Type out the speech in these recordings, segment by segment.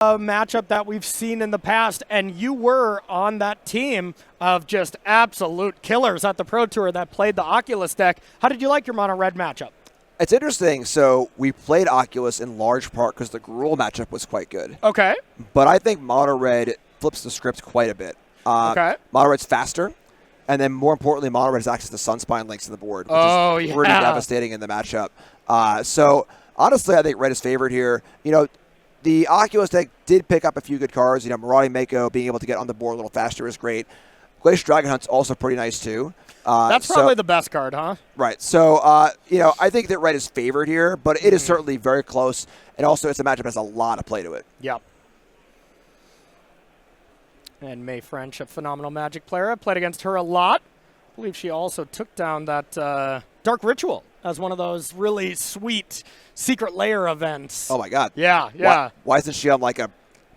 matchup that we've seen in the past, and you were on that team of just absolute killers at the Pro Tour that played the Oculus deck. How did you like your mono red matchup? It's interesting. So we played Oculus in large part because the Gruul matchup was quite good. Okay. But I think mono red flips the script quite a bit. Okay. Mono red's faster. And then more importantly, mono red has access to Sunspine links in the board, which is pretty devastating in the matchup. So honestly, I think red is favored here. You know, the Oculus deck did pick up a few good cards. You know, Marauding Mako being able to get on the board a little faster is great. Glacier Dragon Hunt's also pretty nice too. That's probably the best card, huh? Right. So, you know, I think that red is favored here, but it is certainly very close. And also, it's a matchup that has a lot of play to it. Yep. And May French, a phenomenal Magic player. I played against her a lot. I believe she also took down that Dark Ritual as one of those really sweet secret layer events. Oh, my God. Yeah. Why isn't she on, like, a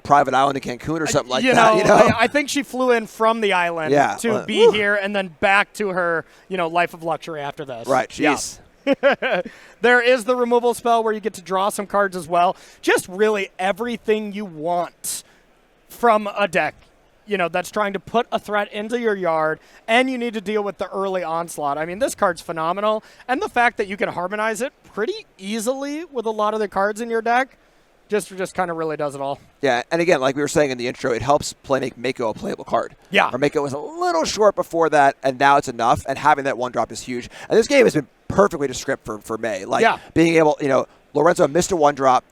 private island in Cancun or something like that? I think she flew in from the island to be here and then back to her, life of luxury after this. Right, jeez. Yeah. There is the removal spell where you get to draw some cards as well. Just really everything you want from a deck, that's trying to put a threat into your yard, and you need to deal with the early onslaught. I mean, this card's phenomenal, and the fact that you can harmonize it pretty easily with a lot of the cards in your deck just kind of really does it all. Yeah, and again, like we were saying in the intro, it helps make Mako a playable card. Yeah. Or Mako was a little short before that, and now it's enough, and having that one drop is huge. And this game has been perfectly to script for May. Being able, Lorenzo missed a one drop,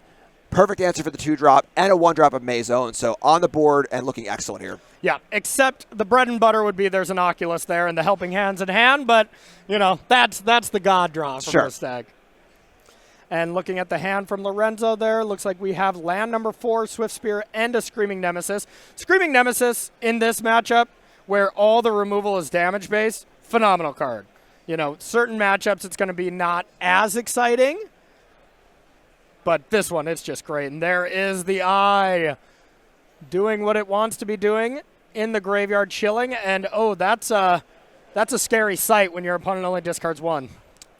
perfect answer for the two drop, and a one drop of May's own. So on the board and looking excellent here. Yeah, except the bread and butter would be there's an Oculus there and the helping hands in hand, but, that's the god draw for this deck. And looking at the hand from Lorenzo there, looks like we have land number 4, Swift Spear, and a Screaming Nemesis. Screaming Nemesis in this matchup, where all the removal is damage-based, phenomenal card. Certain matchups it's going to be not as exciting, but this one, it's just great. And there is the Eye doing what it wants to be doing in the graveyard, chilling. And, that's a scary sight when your opponent only discards one.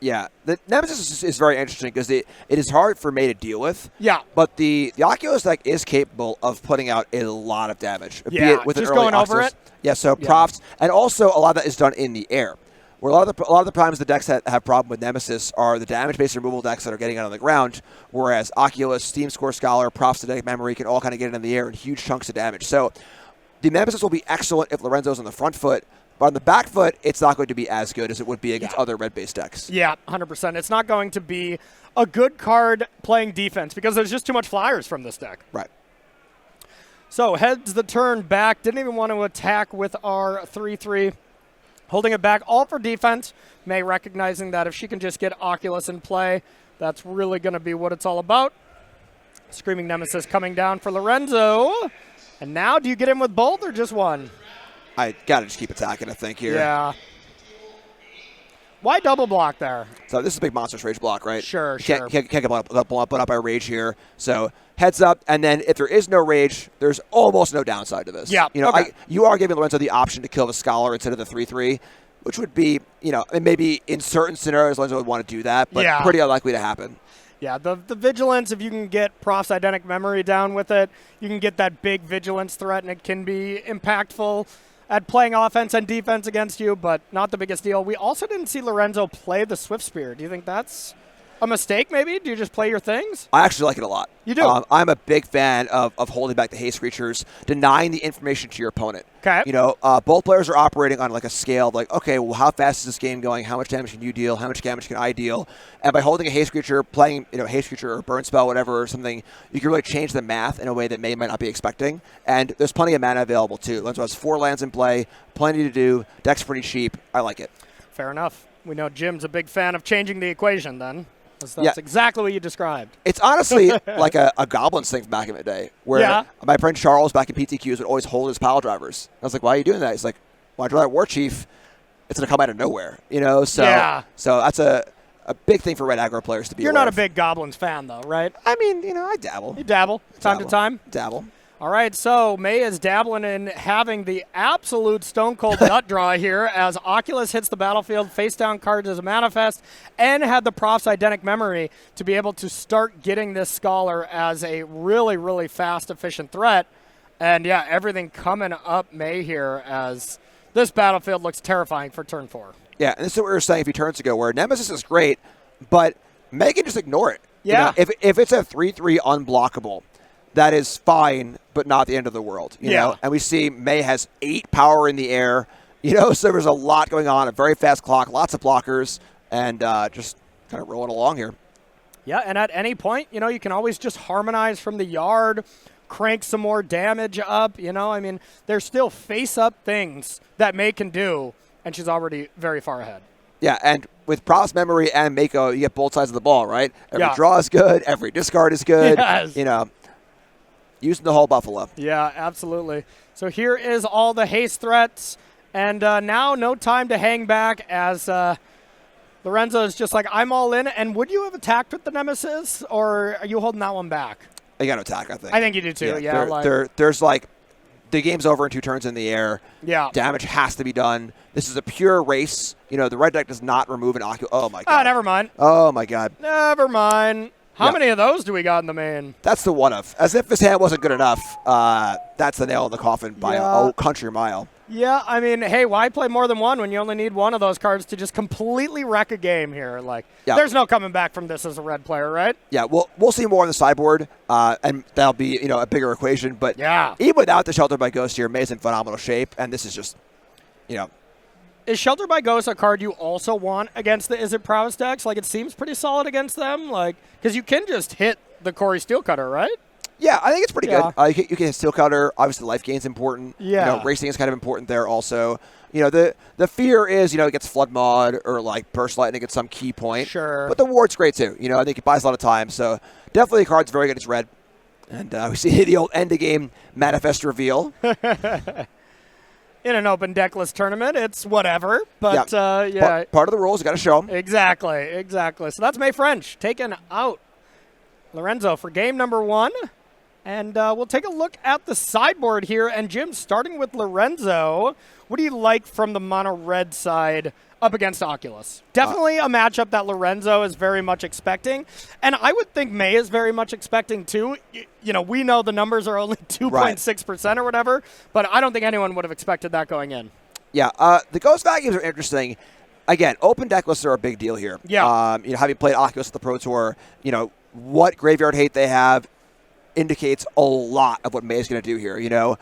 Yeah, the Nemesis is very interesting because it is hard for May to deal with. Yeah. But the Oculus deck is capable of putting out a lot of damage. Yeah, be it with just an early going over it. Yeah, so props. And also a lot of that is done in the air. Where a lot of the times the decks that have problem with Nemesis are the damage-based removal decks that are getting out on the ground, whereas Oculus, Steam Score Scholar, Props to Deck Memory can all kind of get it in the air in huge chunks of damage. So the Nemesis will be excellent if Lorenzo's on the front foot. But on the back foot, it's not going to be as good as it would be against other red-based decks. Yeah, 100%. It's not going to be a good card playing defense because there's just too much flyers from this deck. Right. So heads the turn back. Didn't even want to attack with our 3-3. Holding it back, all for defense. May recognizing that if she can just get Oculus in play, that's really going to be what it's all about. Screaming Nemesis coming down for Lorenzo. And now, do you get him with both or just one? I got to just keep attacking, I think, here. Yeah. Why double block there? So this is a big Monstrous Rage block, right? Sure. Can't get blown up by Rage here. So heads up, and then if there is no Rage, there's almost no downside to this. Yeah. You are giving Lorenzo the option to kill the Scholar instead of the 3-3, which would be, and maybe in certain scenarios Lorenzo would want to do that, but pretty unlikely to happen. Yeah, the Vigilance, if you can get Prof's Identic Memory down with it, you can get that big Vigilance threat, and it can be impactful at playing offense and defense against you, but not the biggest deal. We also didn't see Lorenzo play the Swift Spear. Do you think that's a mistake, maybe? Do you just play your things? I actually like it a lot. You do? I'm a big fan of holding back the haste creatures, denying the information to your opponent. Okay. Both players are operating on like a scale of like, okay, well, how fast is this game going? How much damage can you deal? How much damage can I deal? And by holding a haste creature, playing haste creature or burn spell, whatever, or something, you can really change the math in a way that May might not be expecting. And there's plenty of mana available too. Lorenzo has 4 lands in play, plenty to do. Deck's pretty cheap. I like it. Fair enough. We know Jim's a big fan of changing the equation then. That's exactly what you described. It's honestly like a Goblins thing from back in the day, where my friend Charles back in PTQs would always hold his pile drivers. I was like, why are you doing that? He's like, when I draw that War Chief, it's going to come out of nowhere. So that's a big thing for red aggro players to be You're aware not of. a big Goblins fan, though, right? I mean, I dabble. You dabble. Time to time? Dabble. All right, so May is dabbling in having the absolute stone-cold nut draw here as Oculus hits the battlefield, face-down cards as a manifest, and had the Prof's Identic Memory to be able to start getting this Scholar as a really, really fast, efficient threat. And, yeah, everything coming up May here as this battlefield looks terrifying for turn 4. Yeah, and this is what we were saying a few turns ago, where Nemesis is great, but May can just ignore it. Yeah. You know, if it's a 3-3 unblockable, that is fine, but not the end of the world. You know? And we see May has 8 power in the air. You know, so there's a lot going on, a very fast clock, lots of blockers, and just kind of rolling along here. Yeah, and at any point, you know, you can always just harmonize from the yard, crank some more damage up. You know, I mean, there's still face-up things that May can do, and she's already very far ahead. Yeah, and with Prof's Memory and Mako, you get both sides of the ball, right? Every draw is good, every discard is good. Yes. You know, using the whole Buffalo. Yeah, absolutely. So here is all the haste threats, and now no time to hang back as Lorenzo is just like, I'm all in. And would you have attacked with the Nemesis, or are you holding that one back? You got to attack, I think. I think you do too, yeah. There's like, the game's over in 2 turns in the air. Yeah. Damage has to be done. This is a pure race. You know, the red deck does not remove an Oculus. Oh, my God. Oh, never mind. Oh, my God. Never mind. How many of those do we got in the main? That's the one of. As if his hand wasn't good enough, that's the nail in the coffin by a country mile. Yeah, I mean, hey, why play more than one when you only need one of those cards to just completely wreck a game here? Like, there's no coming back from this as a red player, right? Yeah, we'll see more on the sideboard, and that'll be, you know, a bigger equation. But even without the Shelter by Ghost here, May's in phenomenal shape, and this is just, you know. Is Shelter by Ghost a card you also want against the Is It Prowess decks? Like, it seems pretty solid against them, like, because you can just hit the Corey Steelcutter, right? Yeah, I think it's pretty good. You can hit Steel Cutter. Obviously, life gain's important. Yeah. You know, racing is kind of important there also. You know, the fear is, you know, it gets Flood Mod or, like, Burst Lightning at some key point. Sure. But the ward's great, too. You know, I think it buys a lot of time. So, definitely the card's very good. It's red. And we see the old end-of-game manifest reveal. In an open deckless tournament, it's whatever. But, Part of the rules, you got to show them. Exactly. So that's May French taken out Lorenzo for game number 1. And we'll take a look at the sideboard here. And, Jim, starting with Lorenzo, what do you like from the mono-red side up against Oculus? Definitely a matchup that Lorenzo is very much expecting. And I would think May is very much expecting, too. You know, we know the numbers are only 2.6% or whatever, but I don't think anyone would have expected that going in. Yeah, the Ghost values are interesting. Again, open deck lists are a big deal here. Yeah. You know, having played Oculus at the Pro Tour, you know, what graveyard hate they have indicates a lot of what May is going to do here. You know, a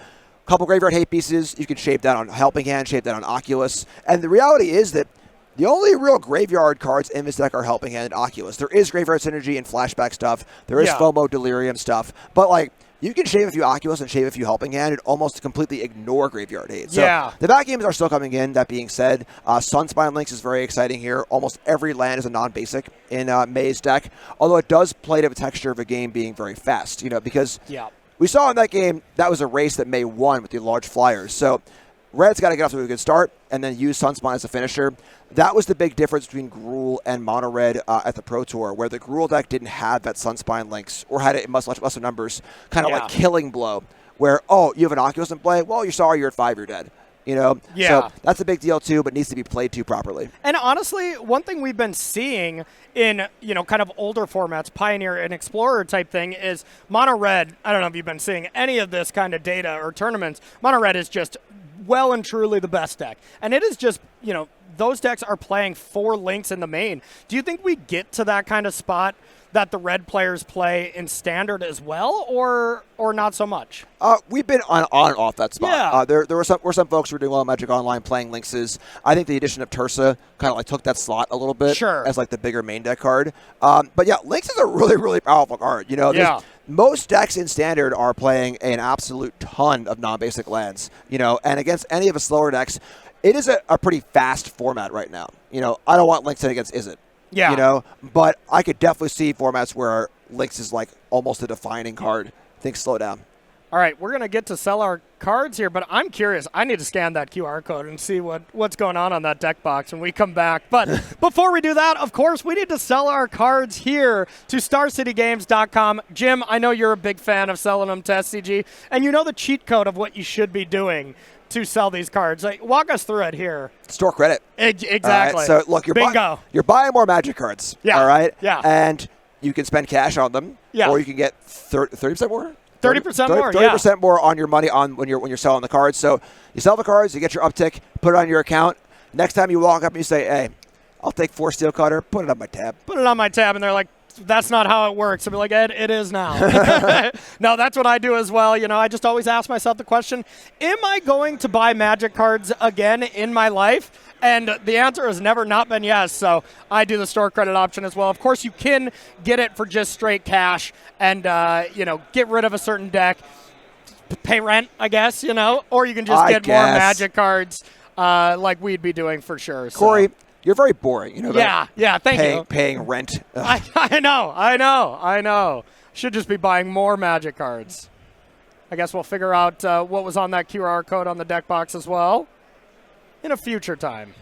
couple graveyard hate pieces, you can shape that on Helping Hand, shape that on Oculus. And the reality is that the only real graveyard cards in this deck are Helping Hand and Oculus. There is graveyard synergy and flashback stuff. There is FOMO Delirium stuff. But, like, you can shave a few Oculus and shave a few Helping Hand and almost completely ignore graveyard hate. So the back games are still coming in. That being said, Sunspine Links is very exciting here. Almost every land is a non-basic in May's deck, although it does play to the texture of a game being very fast, you know, because we saw in that game that was a race that May won with the large flyers. So Red's got to get off to a good start and then use Sunspine as a finisher. That was the big difference between Gruul and Mono Red at the Pro Tour, where the Gruul deck didn't have that Sunspine Links or had it in much lesser numbers, kind of like Killing Blow, where, oh, you have an Oculus in play? Well, you're sorry, you're at 5, you're dead. You know? So that's a big deal, too, but needs to be played, too, properly. And honestly, one thing we've been seeing in, you know, kind of older formats, Pioneer and Explorer type thing, is Mono Red. I don't know if you've been seeing any of this kind of data or tournaments. Mono Red is just well and truly the best deck. And it is just, you know, those decks are playing 4 links in the main. Do you think we get to that kind of spot that the red players play in Standard as well, or not so much? We've been on and off that spot. There were some folks who were doing well in Magic Online playing Linkses. I think the addition of Tursa kind of like took that slot a little bit as like the bigger main deck card. But yeah, Lynx is a really, really powerful card. You know, most decks in Standard are playing an absolute ton of non-basic lands. You know, and against any of the slower decks, it is a pretty fast format right now. You know, I don't want Lynx in against Is It. Yeah. You know, but I could definitely see formats where Lynx is like almost a defining card. Think slow down. All right, we're going to get to sell our cards here, but I'm curious. I need to scan that QR code and see what's going on that deck box when we come back. But before we do that, of course, we need to sell our cards here to StarCityGames.com. Jim, I know you're a big fan of selling them to SCG, and you know the cheat code of what you should be doing to sell these cards. Like, walk us through it here. Store credit. Exactly. So, look, you're buying more Magic cards. Yeah. All right? Yeah. And you can spend cash on them. Yeah. Or you can get 30% more? 30% more, 30% more on your money when you're selling the cards. So you sell the cards, you get your uptick, put it on your account. Next time you walk up and you say, hey, I'll take 4 steel cutter, put it on my tab. Put it on my tab, and they're like, that's not how it works. I'll be like, Ed, it is now. No, that's what I do as well. You know, I just always ask myself the question, am I going to buy Magic cards again in my life? And the answer has never not been yes, so I do the store credit option as well. Of course, you can get it for just straight cash and, get rid of a certain deck, pay rent, I guess, or you can just get more Magic cards like we'd be doing for sure. Corey, so. You're very boring. Yeah, thank you. Paying rent. I know. Should just be buying more Magic cards. I guess we'll figure out what was on that QR code on the deck box as well in a future time.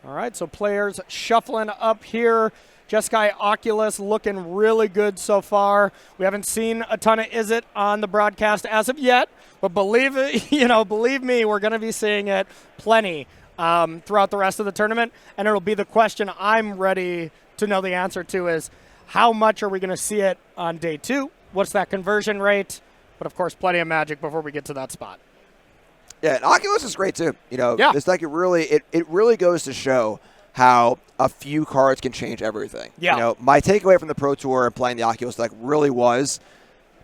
All right, so players shuffling up here. Jeskai Oculus looking really good so far. We haven't seen a ton of Izzet on the broadcast as of yet, but believe me, we're going to be seeing it plenty throughout the rest of the tournament, and it'll be the question I'm ready to know the answer to is how much are we going to see it on day 2? What's that conversion rate? But, of course, plenty of Magic before we get to that spot. Yeah, and Oculus is great, too. This deck, it really goes to show how a few cards can change everything. Yeah. My takeaway from the Pro Tour and playing the Oculus deck really was,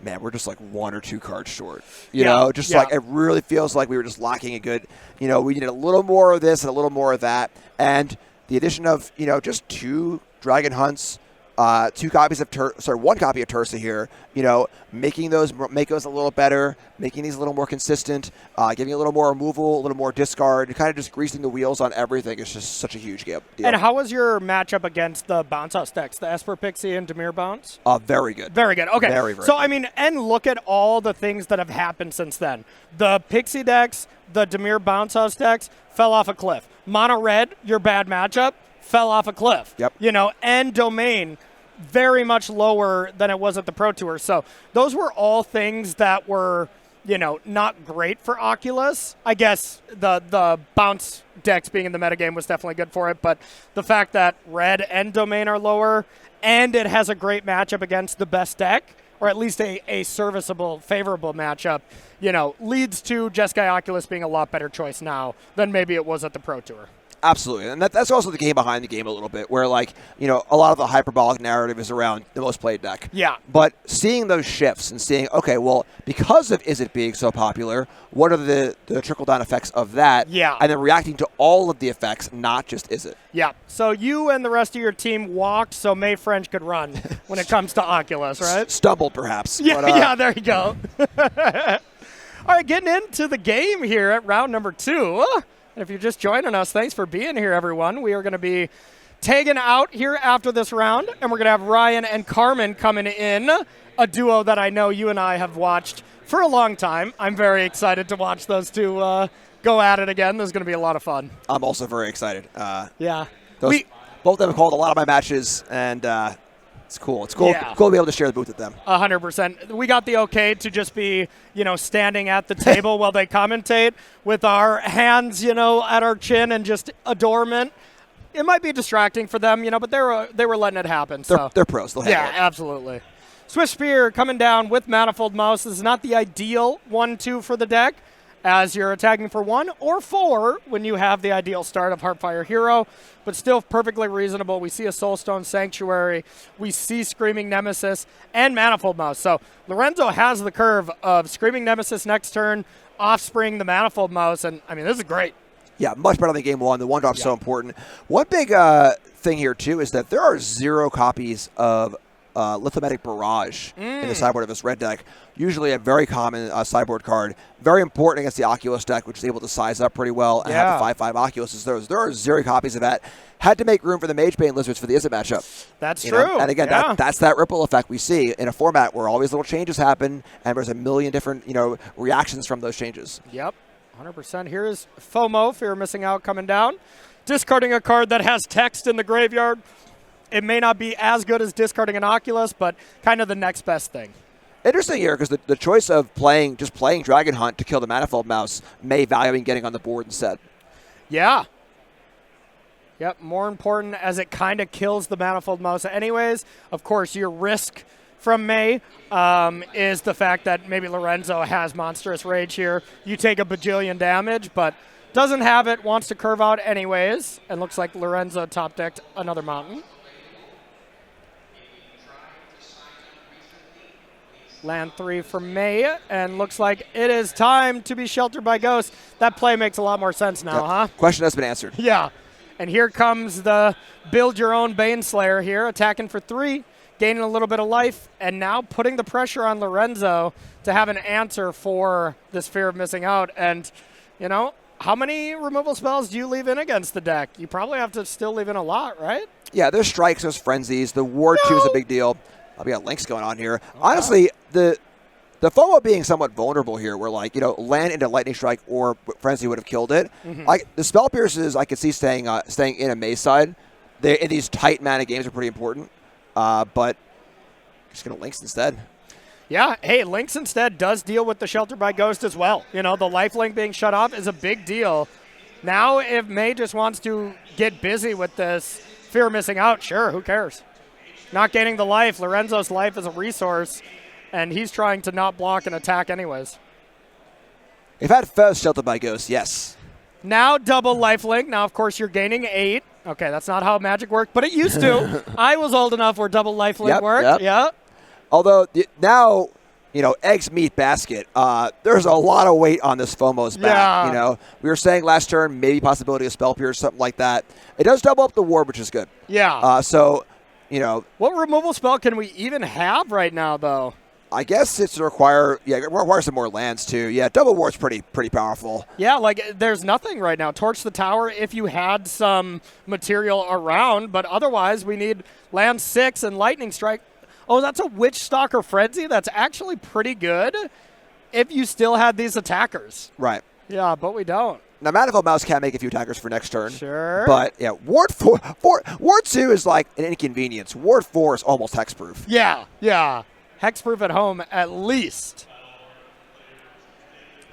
man, we're just like 1 or 2 cards short. Like it really feels like we were just lacking a good, we needed a little more of this and a little more of that. And the addition of, just 2 Dragon Hunts, 2 copies of 1 copy of Tursa here, make those a little better, making these a little more consistent, giving a little more removal, a little more discard, kind of just greasing the wheels on everything. It's just such a huge deal. And how was your matchup against the Bounce House decks, the Esper Pixie and Dimir Bounce? Very good. Very good. Okay. Very, very so, good. And look at all the things that have happened since then. The Pixie decks, the Dimir Bounce House decks fell off a cliff. Mono Red, your bad matchup, fell off a cliff. Yep. And Domain, very much lower than it was at the Pro Tour. So those were all things that were, not great for Oculus. I guess the bounce decks being in the metagame was definitely good for it, but the fact that Red and Domain are lower and it has a great matchup against the best deck, or at least a serviceable, favorable matchup, leads to Jeskai Oculus being a lot better choice now than maybe it was at the Pro Tour. Absolutely. And that's also the game behind the game a little bit, where, a lot of the hyperbolic narrative is around the most played deck. Yeah. But seeing those shifts and seeing, okay, well, because of Izzet being so popular, what are the trickle-down effects of that? Yeah. And then reacting to all of the effects, not just Izzet. Yeah. So you and the rest of your team walked so May French could run when it comes to Oculus, right? Stumbled, perhaps. Yeah, yeah, there you go. All right, getting into the game here at round number 2. And if you're just joining us, thanks for being here, everyone. We are going to be tagging out here after this round, and we're going to have Ryan and Carmen coming in, a duo that I know you and I have watched for a long time. I'm very excited to watch those two go at it again. This is going to be a lot of fun. I'm also very excited. Yeah. Both of them have called a lot of my matches, and it's cool. It's cool. Yeah. Cool to be able to share the booth with them. 100%. We got the okay to just be, standing at the table while they commentate with our hands, at our chin and just adornment. It might be distracting for them, but they were letting it happen. They're pros. They'll handle it. Absolutely. Swift Spear coming down with Manifold Mouse. This is not the ideal 1-2 for the deck, as you're attacking for 1 or 4 when you have the ideal start of Heartfire Hero, but still perfectly reasonable. We see a Soulstone Sanctuary, we see Screaming Nemesis, and Manifold Mouse. So Lorenzo has the curve of Screaming Nemesis next turn, Offspring, the Manifold Mouse, and this is great. Yeah, much better than game 1. The 1-drop's so important. One big thing here, too, is that there are 0 copies of Lithomatic Barrage in the sideboard of his red deck. Usually a very common sideboard card. Very important against the Oculus deck, which is able to size up pretty well and have the 5/5 Oculuses. There are 0 copies of that. Had to make room for the Magebane Lizards for the Izzet matchup. That's you true. know? And again, that's that ripple effect we see in a format where all these little changes happen, and there's a million different reactions from those changes. Yep, 100%. Here is FOMO, Fear of Missing Out, coming down. Discarding a card that has text in the graveyard. It may not be as good as discarding an Oculus, but kind of the next best thing. Interesting here, because the choice of just playing Dragon Hunt to kill the Manifold Mouse may value in getting on the board instead. Yeah. Yep, more important as it kind of kills the Manifold Mouse anyways. Of course, your risk from May is the fact that maybe Lorenzo has Monstrous Rage here. You take a bajillion damage, but doesn't have it, wants to curve out anyways, and looks like Lorenzo top-decked another mountain. Land 3 for May, and looks like it is time to be sheltered by Ghost. That play makes a lot more sense now, huh? Question has been answered. Yeah. And here comes the build your own Baneslayer here, attacking for 3, gaining a little bit of life, and now putting the pressure on Lorenzo to have an answer for this Fear of Missing Out. And, how many removal spells do you leave in against the deck? You probably have to still leave in a lot, right? Yeah, there's strikes, there's frenzies. The Ward 2 is a big deal. We got links going on here. Okay. Honestly, the FOMO being somewhat vulnerable here, where land into Lightning Strike or Frenzy would have killed it. The Spell Pierces I could see staying in a Maze side. In these tight mana games are pretty important, but just gonna links instead. Yeah, hey, links instead does deal with the Shelter by Ghost as well. The lifelink being shut off is a big deal. Now, if May just wants to get busy with this Fear of Missing Out, sure, who cares? Not gaining the life. Lorenzo's life is a resource, and he's trying to not block an attack anyways. If I had Fez Sheltered by Ghost, yes. Now double lifelink. Now, of course, you're gaining 8. Okay, that's not how Magic worked, but it used to. I was old enough where double lifelink worked. Yeah. Although now, eggs, meat, basket. There's a lot of weight on this FOMO's back. Yeah. We were saying last turn, maybe possibility of Spell Pierce, something like that. It does double up the ward, which is good. Yeah. What removal spell can we even have right now, though? I guess it requires some more lands, too. Yeah, double ward's pretty powerful. Yeah, there's nothing right now. Torch the tower if you had some material around, but otherwise we need land 6 and Lightning Strike. Oh, that's a Witch Stalker Frenzy? That's actually pretty good if you still had these attackers. Right. Yeah, but we don't. Now, Manifold Mouse can make a few attackers for next turn. Sure. But, yeah, Ward 2 is like an inconvenience. Ward 4 is almost hexproof. Yeah. Hexproof at home, at least.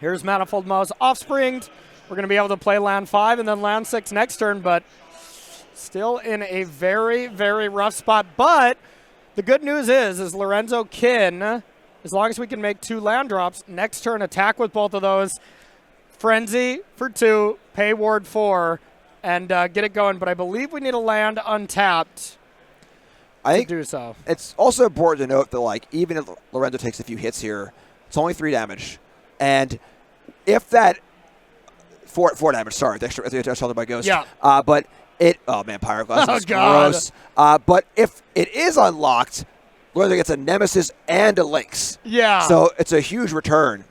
Here's Manifold Mouse Offspringed. We're going to be able to play land 5 and then land 6 next turn, but still in a very, very rough spot. But the good news is Lorenzo can, as long as we can make 2 land drops, next turn attack with both of those. Frenzy for 2, pay Ward 4, and get it going. But I believe we need a land untapped to do so. It's also important to note that, even if Lorenzo takes a few hits here, it's only 3 damage. And if that... 4 damage, sorry. The extra Shelter by Ghost. Yeah. But Pyroclasm is God. gross. But if it is unlocked, Lorenzo gets a Nemesis and a Lynx. Yeah. So it's a huge return.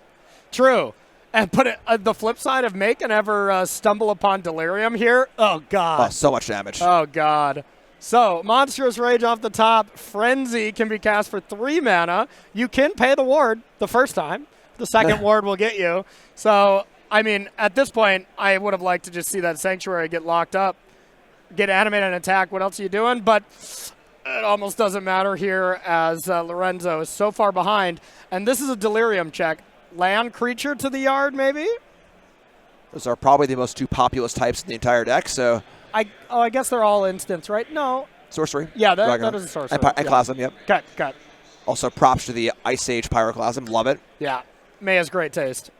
True. And the flip side of May can ever stumble upon Delirium here. Oh, God. Oh, so much damage. Oh, God. So, Monstrous Rage off the top. Frenzy can be cast for 3 mana. You can pay the ward the first time. The second ward will get you. So, at this point, I would have liked to just see that Sanctuary get locked up, get animated and attack. What else are you doing? But it almost doesn't matter here as Lorenzo is so far behind. And this is a Delirium check. Land creature to the yard, maybe? Those are probably the most 2 populous types in the entire deck, so... I guess they're all instants, right? No. Sorcery. Yeah, that is a sorcery. And Pyroclasm, yep. Cut. Also, props to the Ice Age Pyroclasm. Love it. Yeah. May has great taste.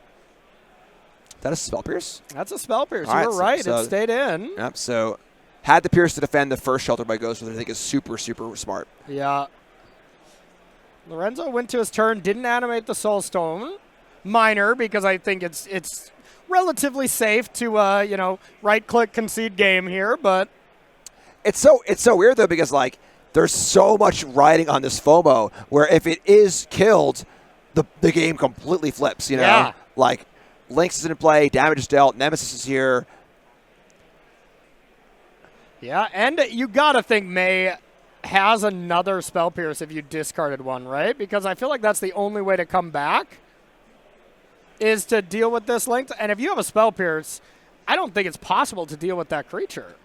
That is a Spell Pierce? That's a Spell Pierce. All you were right. So it stayed in. Yep, so had the Pierce to defend the first Shelter by Ghost, which I think is super, super smart. Yeah. Lorenzo went to his turn, didn't animate the Soulstone. Minor, because I think it's relatively safe to right-click concede game here, but it's so weird though, because there's so much riding on this FOMO where if it is killed, the game completely flips, you know? Yeah. Like, Lynx is in play, damage is dealt, Nemesis is here. Yeah, and you got to think May has another Spell Pierce if you discarded one, right? Because I feel like that's the only way to come back is to deal with this Lynx. And if you have a Spell Pierce, I don't think it's possible to deal with that creature.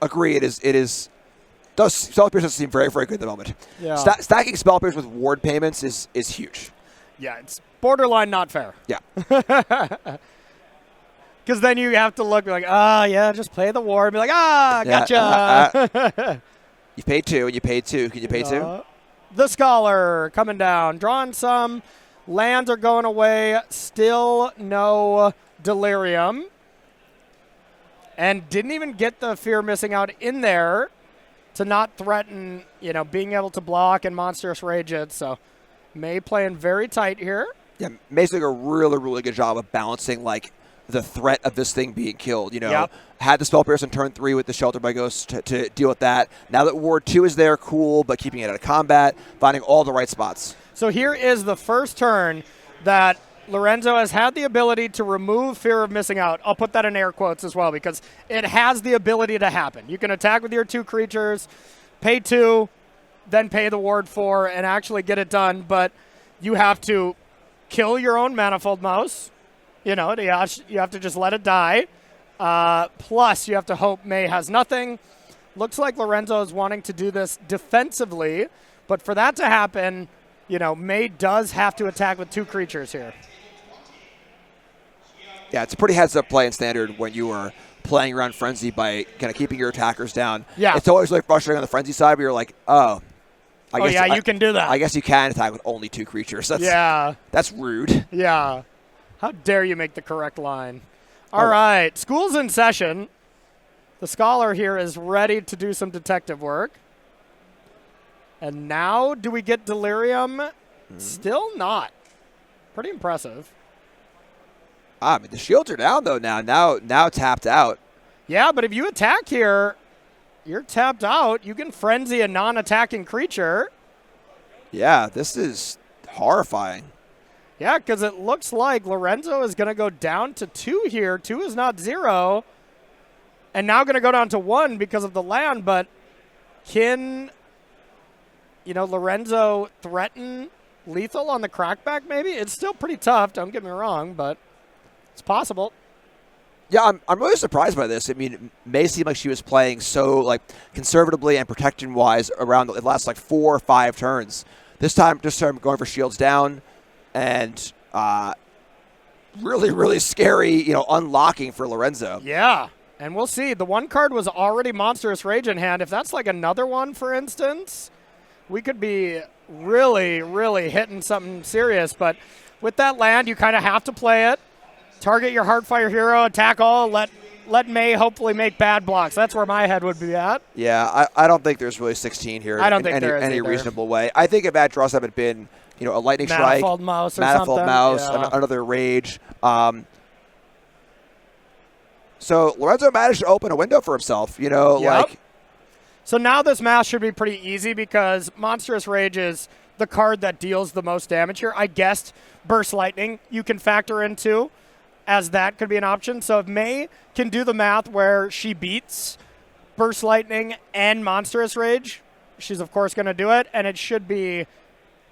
Agree, it is. Spell Pierce does seem very, very good at the moment. Yeah. Stacking Spell Pierce with ward payments is huge. Yeah, it's borderline not fair. Yeah. Because then you have to look like, yeah, just play the ward. Be like, gotcha. You paid 2, and you paid 2. Can you pay 2? The Scholar coming down. Drawing some. Lands are going away. Still no Delirium. And didn't even get the Fear Missing Out in there to not threaten, being able to block and Monstrous Rage it. So May playing very tight here. Yeah, May's doing a really, really good job of balancing, like, the threat of this thing being killed. Yep. Had the Spell Pierce on turn 3 with the Shelter by Ghost to deal with that. Now that Ward 2 is there, cool, but keeping it out of combat, finding all the right spots. So here is the first turn that Lorenzo has had the ability to remove Fear of Missing Out. I'll put that in air quotes as well because it has the ability to happen. You can attack with your 2 creatures, pay 2, then pay the Ward 4, and actually get it done, but you have to kill your own Manifold Mouse. You have to just let it die. Plus, you have to hope May has nothing. Looks like Lorenzo is wanting to do this defensively, but for that to happen, May does have to attack with 2 creatures here. Yeah, it's a pretty heads-up play in Standard when you are playing around Frenzy by kind of keeping your attackers down. Yeah. It's always like frustrating on the Frenzy side, but you're like, I guess you can do that. I guess you can attack with only 2 creatures. That's rude. Yeah. How dare you make the correct line? All right, school's in session. The Scholar here is ready to do some detective work. And now, do we get Delirium? Still not. Pretty impressive. I mean, the shields are down, though, now tapped out. Yeah, but if you attack here, you're tapped out. You can Frenzy a non-attacking creature. Yeah, this is horrifying. Yeah, because it looks like Lorenzo is going to go down to 2 here. 2 is not 0. And now going to go down to 1 because of the land. But can, Lorenzo threaten lethal on the crackback maybe? It's still pretty tough, don't get me wrong, but it's possible. Yeah, I'm really surprised by this. I mean, it may seem like she was playing so, conservatively and protection-wise around the last, 4 or 5 turns. This time, just going for shields down. And really, really scary, unlocking for Lorenzo. Yeah, and we'll see. The 1 card was already Monstrous Rage in hand. If that's another one, for instance, we could be really, really hitting something serious. But with that land, you kind of have to play it. Target your Heartfire hero, attack all, let May hopefully make bad blocks. That's where my head would be at. Yeah, I don't think there's really 16 here I don't think in there is any either. Reasonable way. I think if that draws had been a Lightning Strike, Manifold Mouse or Manifold something. Mouse, Yeah. another Rage. So Lorenzo managed to open a window for himself, Yep. So now this math should be pretty easy because Monstrous Rage is the card that deals the most damage here. I guessed Burst Lightning you can factor into as that could be an option. So if May can do the math where she beats Burst Lightning and Monstrous Rage, she's of course going to do it, and it should be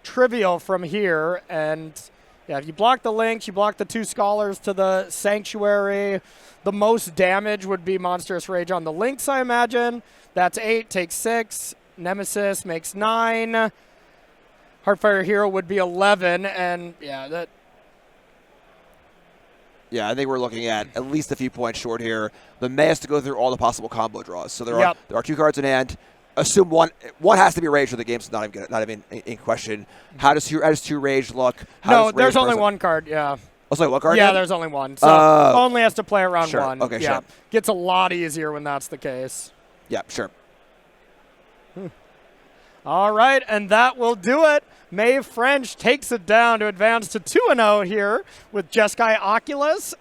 trivial from here. And yeah, if you block the Lynx, you block the 2 Scholars to the Sanctuary. The most damage would be Monstrous Rage on the Lynx, I imagine. That's 8, takes 6. Nemesis makes 9. Heartfire Hero would be 11, and yeah, I think we're looking at least a few points short here. The May has to go through all the possible combo draws. So there are 2 cards in hand. Assume one has to be Rage, or the game's not even in question. How does 2 Rage look? There's only 1 card, yeah. Oh, sorry, what card? Yeah, there's only 1. So only has to play around 1. Okay, yeah. sure. Gets a lot easier when that's the case. Yeah, sure. All right, and that will do it. May French takes it down to advance to 2-0 here with Jeskai Oculus